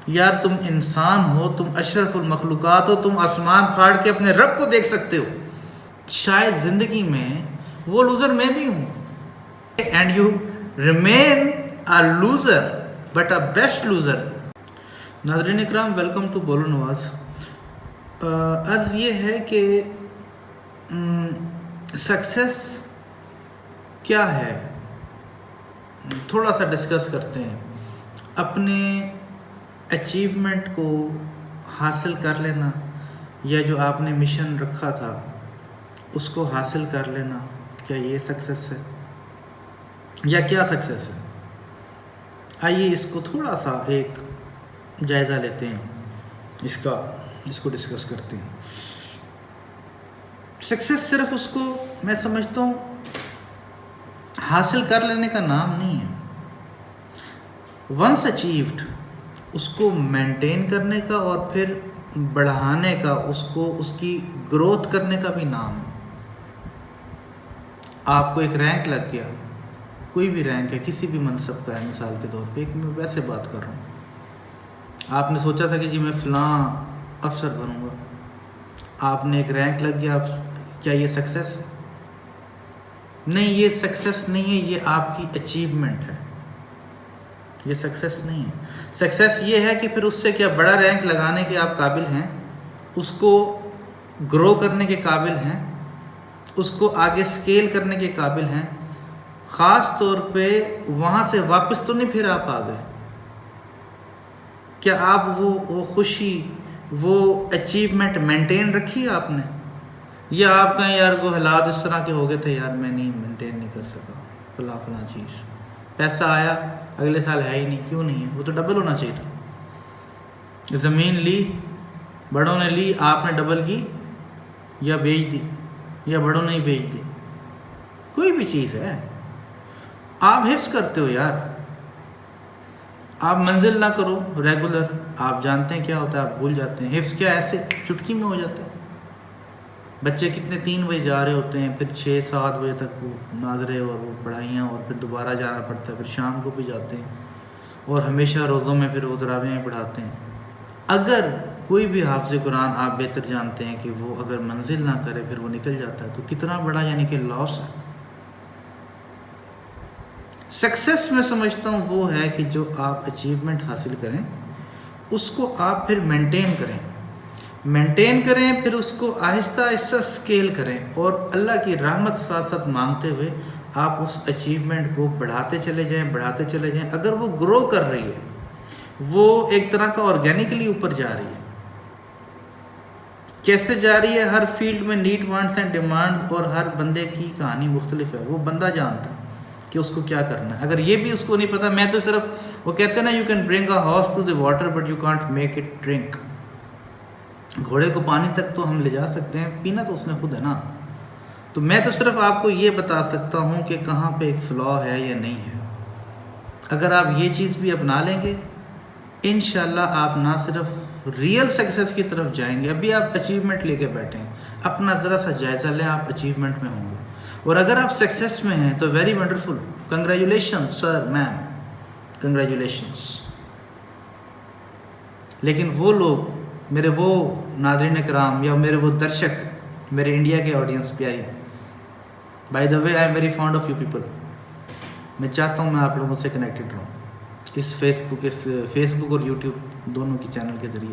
یار تم انسان ہو، تم اشرف المخلوقات ہو، تم آسمان پھاڑ کے اپنے رب کو دیکھ سکتے ہو. شاید زندگی میں وہ لوزر میں بھی ہوں. And you remain a loser but a best loser. ناظرین اکرام، ویلکم ٹو بولو نواز. عرض یہ ہے کہ سکسیس کیا ہے تھوڑا سا ڈسکس کرتے ہیں. اپنے اچیومنٹ کو حاصل کر لینا، یا جو آپ نے مشن رکھا تھا اس کو حاصل کر لینا، کیا یہ سکسیس ہے یا کیا سکسیس ہے؟ آئیے اس کو تھوڑا سا ایک جائزہ لیتے ہیں، اس کو ڈسکس کرتے ہیں. سکسیس صرف اس کو میں سمجھتا ہوں حاصل کر لینے کا نام نہیں ہے. ونس اچیوڈ اس کو مینٹین کرنے کا اور پھر بڑھانے کا، اس کی گروتھ کرنے کا بھی نام ہے. آپ کو ایک رینک لگ گیا، کوئی بھی رینک ہے، کسی بھی منصب کا ہے، مثال کے طور پہ میں ویسے بات کر رہا ہوں. آپ نے سوچا تھا کہ جی میں فلاں افسر بنوں گا، آپ نے ایک رینک لگ گیا، کیا یہ سکسیس ہے؟ نہیں، یہ سکسیس نہیں ہے، یہ آپ کی اچیومنٹ ہے، یہ سکسیس نہیں ہے. سکسیس یہ ہے کہ پھر اس سے کیا بڑا رینک لگانے کے آپ قابل ہیں، اس کو گرو کرنے کے قابل ہیں، اس کو آگے سکیل کرنے کے قابل ہیں. خاص طور پہ وہاں سے واپس تو نہیں پھر آپ آ گئے. کیا آپ وہ خوشی، وہ اچیومنٹ مینٹین رکھی آپ نے، یا آپ کہیں یار کو حالات اس طرح کے ہو گئے تھے، یار میں نہیں مینٹین نہیں کر سکا فلاں چیز، پیسہ آیا اگلے سال ہے ہی نہیں. کیوں نہیں ہے؟ وہ تو ڈبل ہونا چاہیے تھا. زمین لی، بڑوں نے لی، آپ نے ڈبل کی یا بیچ دی، یا بڑوں نے ہی بیچ دی. کوئی بھی چیز ہے، آپ حفظ کرتے ہو یار. آپ منزل نہ کرو ریگولر، آپ جانتے ہیں کیا ہوتا ہے، آپ بھول جاتے ہیں. حفظ کیا ایسے چٹکی میں ہو جاتا ہے. بچے کتنے 3 بجے جا رہے ہوتے ہیں، پھر 6-7 بجے تک وہ ناظرے اور وہ پڑھائیاں، اور پھر دوبارہ جانا پڑتا ہے، پھر شام کو بھی جاتے ہیں، اور ہمیشہ روزوں میں پھر وہ تراویحیں پڑھاتے ہیں. اگر کوئی بھی حافظ قرآن آپ بہتر جانتے ہیں کہ وہ اگر منزل نہ کرے پھر وہ نکل جاتا ہے، تو کتنا بڑا یعنی کہ لاس ہے. سکسیس میں سمجھتا ہوں وہ ہے کہ جو آپ اچیومنٹ حاصل کریں اس کو آپ پھر مینٹین کریں، پھر اس کو آہستہ آہستہ سکیل کریں، اور اللہ کی رحمت ساتھ ساتھ مانگتے ہوئے آپ اس اچیومنٹ کو بڑھاتے چلے جائیں. اگر وہ گرو کر رہی ہے، وہ ایک طرح کا آرگینکلی اوپر جا رہی ہے. کیسے جا رہی ہے؟ ہر فیلڈ میں نیڈ، وانٹس اینڈ ڈیمانڈز، اور ہر بندے کی کہانی مختلف ہے. وہ بندہ جانتا ہے کہ اس کو کیا کرنا ہے. اگر یہ بھی اس کو نہیں پتا، میں تو صرف، وہ کہتے ہیں نا، you can bring a horse to the water but you can't make it drink. گھوڑے کو پانی تک تو ہم لے جا سکتے ہیں، پینا تو اس نے خود ہے نا. تو میں تو صرف آپ کو یہ بتا سکتا ہوں کہ کہاں پہ ایک فلا ہے یا نہیں ہے. اگر آپ یہ چیز بھی اپنا لیں گے، انشاءاللہ آپ نہ صرف ریئل سکسیس کی طرف جائیں گے. ابھی آپ اچیومنٹ لے کے بیٹھیں، اپنا ذرا سا جائزہ لیں، آپ اچیومنٹ میں ہوں گے. اور اگر آپ سکسیس میں ہیں تو ویری ونڈرفل، کنگریچولیشن سر، میم، کنگریچولیشنس. لیکن وہ لوگ، میرے وہ ناظرین کرام یا میرے وہ درشک، میرے انڈیا کے آڈینس پہ I, by the way I am very fond of you people. میں چاہتا ہوں میں آپ لوگوں سے کنیکٹڈ رہوں اس فیس بک اور یوٹیوب دونوں کی چینل کے ذریعے.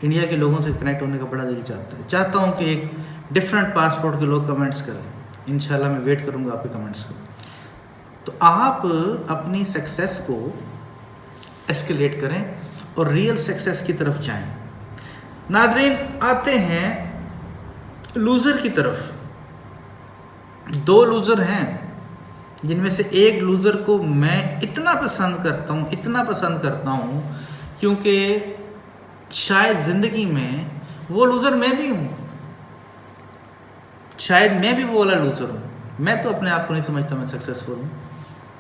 انڈیا کے لوگوں سے کنیکٹ ہونے کا بڑا دل چاہتا ہوں کہ ایک ڈفرینٹ پاسپورٹ کے لوگ کمنٹس کریں. انشاءاللہ میں ویٹ کروں گا آپ کے کمنٹس کو. تو آپ اپنی سکسیس کو ایسکیلیٹ کریں اور ریئل سکسیس کی طرف جائیں. ناظرین، آتے ہیں لوزر کی طرف. 2 لوزر ہیں جن میں سے ایک لوزر کو میں اتنا پسند کرتا ہوں کیونکہ شاید زندگی میں وہ لوزر میں بھی ہوں، شاید میں بھی وہ والا لوزر ہوں. میں تو اپنے آپ کو نہیں سمجھتا میں سکسیسفل ہوں.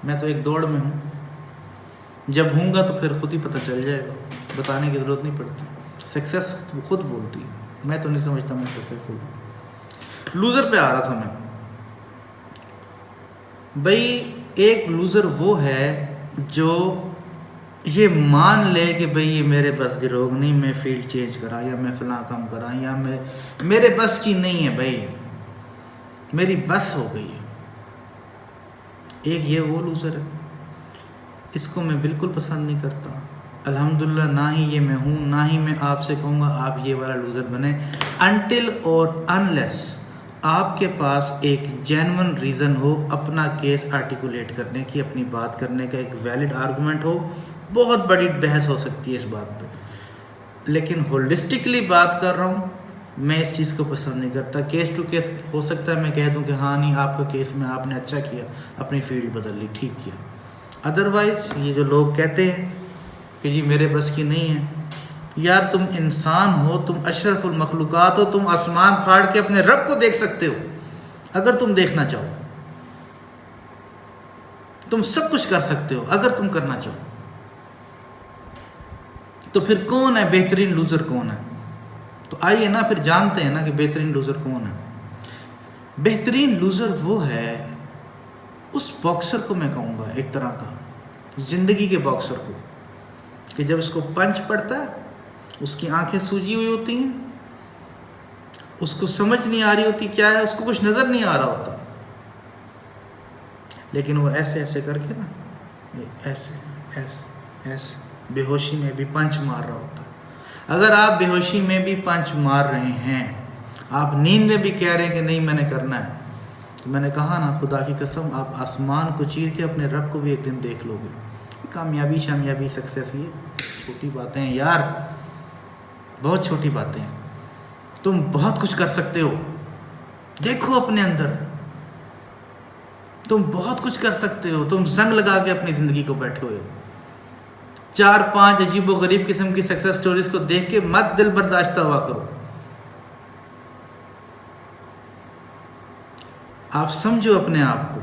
میں تو ایک دوڑ میں ہوں. جب ہوں گا تو پھر خود ہی پتہ چل جائے گا، بتانے کی ضرورت نہیں پڑتی. سکسیس خود بولتی ہے. میں تو نہیں سمجھتا میں سکسیسفل ہوں. لوزر پہ آ رہا تھا میں. بھائی ایک لوزر وہ ہے جو یہ مان لے کہ بھئی یہ میرے بس کی روگ نہیں، میں فیلڈ چینج کرا یا میں فلاں کام کرا یا میرے بس کی نہیں ہے بھائی، میری بس ہو گئی ہے. ایک یہ وہ لوزر ہے، اس کو میں بالکل پسند نہیں کرتا. الحمدللہ نہ ہی یہ میں ہوں، نہ ہی میں آپ سے کہوں گا آپ یہ والا لوزر بنیں، انٹل اور انلیس آپ کے پاس ایک جینون ریزن ہو اپنا کیس آرٹیکولیٹ کرنے کی، اپنی بات کرنے کا ایک ویلڈ آرگومنٹ ہو. بہت بڑی بحث ہو سکتی ہے اس بات پہ، لیکن ہولسٹکلی بات کر رہا ہوں، میں اس چیز کو پسند نہیں کرتا. کیس ٹو کیس ہو سکتا ہے میں کہہ دوں کہ ہاں نہیں آپ کا کیس میں آپ نے اچھا کیا، اپنی فیلڈ بدل لی، ٹھیک کیا. ادروائز یہ جو لوگ کہتے ہیں کہ جی میرے بس کی نہیں ہے، یار تم انسان ہو، تم اشرف المخلوقات ہو، تم آسمان پھاڑ کے اپنے رب کو دیکھ سکتے ہو اگر تم دیکھنا چاہو، تم سب کچھ کر سکتے ہو اگر تم کرنا چاہو. تو پھر کون ہے بہترین لوزر کون ہے؟ تو آئیے نا پھر جانتے ہیں نا کہ بہترین لوزر کون ہے. بہترین لوزر وہ ہے، اس باکسر کو میں کہوں گا ایک طرح کا زندگی کے باکسر کو، کہ جب اس کو پنچ پڑتا ہے اس کی آنکھیں سوجی ہوئی ہوتی ہیں، اس کو سمجھ نہیں آ رہی ہوتی کیا ہے، اس کو کچھ نظر نہیں آ رہا ہوتا، لیکن وہ ایسے ایسے کر کے نا ایسے ایسے ایسے بے ہوشی میں بھی پنچ مار رہا ہوتا. اگر آپ بے ہوشی میں بھی پنچ مار رہے ہیں، آپ نیند میں بھی کہہ رہے ہیں کہ نہیں میں نے کرنا ہے، تو میں نے کہا نا خدا کی قسم آپ آسمان کو چیر کے اپنے رب کو بھی ایک دن دیکھ لو گے. کامیابی شامیابی سکسیس یہ چھوٹی باتیں ہیں یار، بہت چھوٹی باتیں ہیں. تم بہت کچھ کر سکتے ہو، دیکھو اپنے اندر، تم بہت کچھ کر سکتے ہو. تم زنگ لگا کے اپنی زندگی کو بیٹھے ہوئے ہو. 4-5 عجیب و غریب قسم کی سکسیس سٹوریز کو دیکھ کے مت دل برداشتہ ہوا کرو. آپ سمجھو اپنے آپ کو،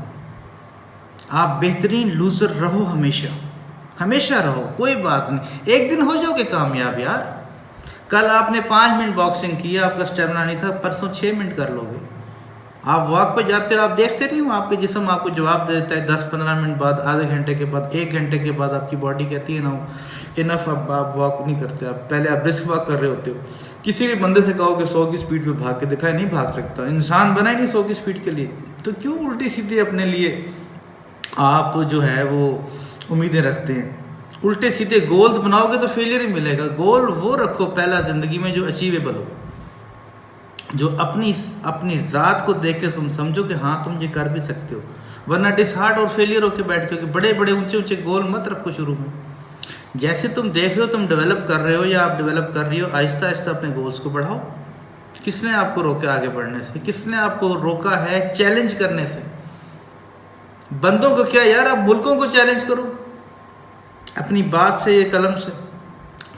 آپ بہترین لوزر رہو، ہمیشہ ہمیشہ رہو. کوئی بات نہیں، ایک دن ہو جاؤ گے کامیاب یار. کل آپ نے 5 منٹ باکسنگ کیا، آپ کا اسٹیمنا نہیں تھا، پرسوں 6 منٹ کر لو گے. آپ واک پہ جاتے ہو، آپ دیکھتے نہیں ہو آپ کے جسم آپ کو جواب دیتا ہے 10-15 منٹ بعد، آدھے گھنٹے کے بعد، 1 گھنٹے کے بعد آپ کی باڈی کہتی ہے نا انف، اب آپ واک نہیں کرتے. آپ پہلے آپ برسک واک کر رہے ہوتے ہو. کسی بھی بندے سے کہو کہ 100 کی سپیڈ پہ بھاگ کے دکھائے، نہیں بھاگ سکتا. انسان بنا ہی نہیں 100 کی سپیڈ کے لیے. تو کیوں الٹی سیدھی اپنے لیے آپ جو ہے وہ امیدیں رکھتے ہیں؟ الٹے سیدھے گولز بناؤ گے تو فیلئر ہی ملے گا. گول وہ رکھو پہلا زندگی میں جو اچیویبل ہو، جو اپنی ذات کو دیکھ کے تم سمجھو کہ ہاں تم یہ کر بھی سکتے ہو. ورنہ ڈس ہارٹ اور فیلئر ہو کے بیٹھتے ہو. کہ بڑے بڑے اونچے اونچے گول مت رکھو شروع میں. جیسے تم دیکھ رہے ہو تم ڈیولپ کر رہے ہو یا آپ ڈیولپ کر رہی ہو، آہستہ آہستہ اپنے گولز کو بڑھاؤ. کس نے آپ کو روکا آگے بڑھنے سے؟ کس نے آپ کو روکا ہے چیلنج کرنے سے؟ بندوں کو کیا یار، آپ ملکوں کو چیلنج کرو اپنی بات سے، یہ قلم سے.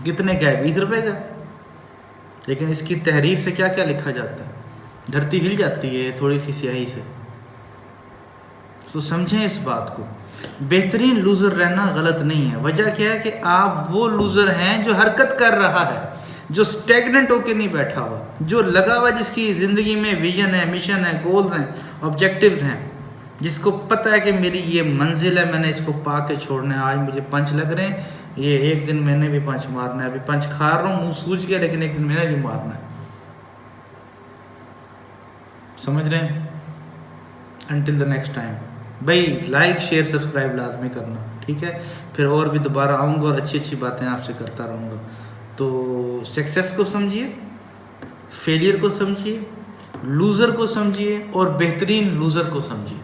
کتنے کا ہے؟ 20 روپے کا. لیکن اس کی تحریر سے کیا کیا لکھا جاتا ہے، دھرتی ہل جاتی ہے تھوڑی سی سیاہی سے. تو سمجھیں اس بات کو، بہترین لوزر رہنا غلط نہیں ہے. وجہ کیا ہے کہ آپ وہ لوزر ہیں جو حرکت کر رہا ہے، جو سٹیگننٹ ہو کے نہیں بیٹھا ہوا، جو لگا ہوا، جس کی زندگی میں ویژن ہے، مشن ہے، گولز ہیں، آبجیکٹیوز ہیں، جس کو پتہ ہے کہ میری یہ منزل ہے، میں نے اس کو پا کے چھوڑنا ہے. آج مجھے پنچ لگ رہے ہیں، یہ ایک دن میں نے بھی پنچ مارنا ہے. ابھی پنچ کھا رہا ہوں، منہ سوج گیا، لیکن ایک دن میں نے بھی مارنا ہے. سمجھ رہے ہیں؟ انٹل دا نیکسٹ ٹائم بھائی، لائک شیئر سبسکرائب لازمی کرنا، ٹھیک ہے؟ پھر اور بھی دوبارہ آؤں گا اور اچھی اچھی باتیں آپ سے کرتا رہوں گا. تو سکسیس کو سمجھیے، فیلئر کو سمجھیے، لوزر کو سمجھیے اور بہترین لوزر کو سمجھیے.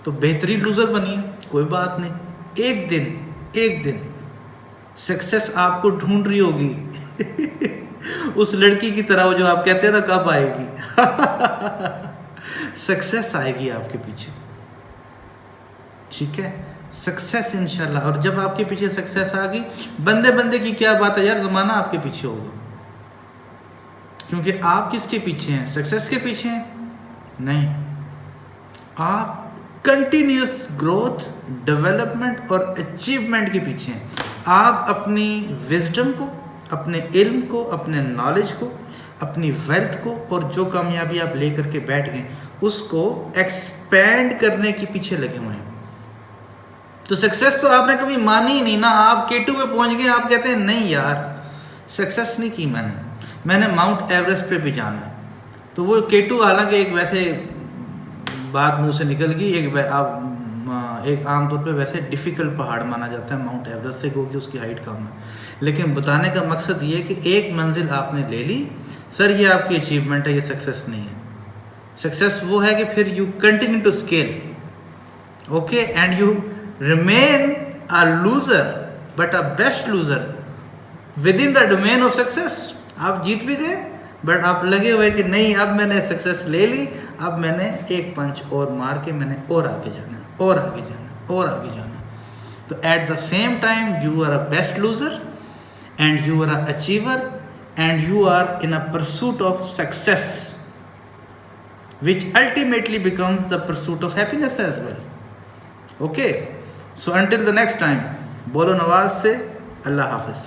تو بہترین لوزر بنیے، کوئی بات نہیں. ایک دن سکسیس آپ کو ڈھونڈ رہی ہوگی اس لڑکی کی طرح، وہ جو آپ کہتے ہیں نا کب آئے گی سکسیس آئے گی آپ کے پیچھے، ٹھیک ہے؟ سکسیس انشاءاللہ. اور جب آپ کے پیچھے سکسیس آ گئی، بندے کی کیا بات ہے یار، زمانہ آپ کے پیچھے ہوگا. کیونکہ آپ کس کے پیچھے ہیں؟ سکسیس کے پیچھے ہیں؟ نہیں، آپ کنٹینیوس گروتھ، ڈیولپمنٹ اور اچیومنٹ کے پیچھے ہیں. آپ اپنی وزڈم کو، اپنے علم کو، اپنے نالج کو، اپنی ویلتھ کو، اور جو کامیابی آپ لے کر کے بیٹھ گئے اس کو ایکسپینڈ کرنے کے پیچھے لگے ہوئے ہیں. تو سکسیس تو آپ نے کبھی مانی ہی نہیں نا. آپ K2 پہ پہنچ گئے, آپ کہتے ہیں نہیں یار سکسیس نہیں کی میں نے ماؤنٹ ایوریسٹ پہ بھی جانا. تو وہ K2 حالانکہ ایک ویسے بات منہ سے نکل گئی, ایک عام طور پہ ویسے ڈیفیکلٹ پہاڑ مانا جاتا ہے ماؤنٹ ایوریسٹ سے, کیونکہ اس کی ہائٹ کم ہے. لیکن بتانے کا مقصد یہ کہ ایک منزل آپ نے لے لی, سر یہ آپ کی اچیومنٹ ہے, یہ سکسیس نہیں ہے. سکسیس وہ ہے کہ پھر you continue to scale, okay, and you remain a loser but a best loser within the domain of success. آپ جیت بھی گئے بٹ آپ لگے ہوئے کہ نہیں اب میں نے سکسیس لے لی, اب میں نے ایک پنچ اور مار کے میں نے اور آگے جانا ہے, اور آگے جانا ہے, اور آگے جانا ہے. تو at the same time you are a best loser and you are a achiever and you are in a pursuit of success which ultimately becomes the pursuit of happiness as well. Okay, so until the next time, بولو نواز سے اللہ حافظ.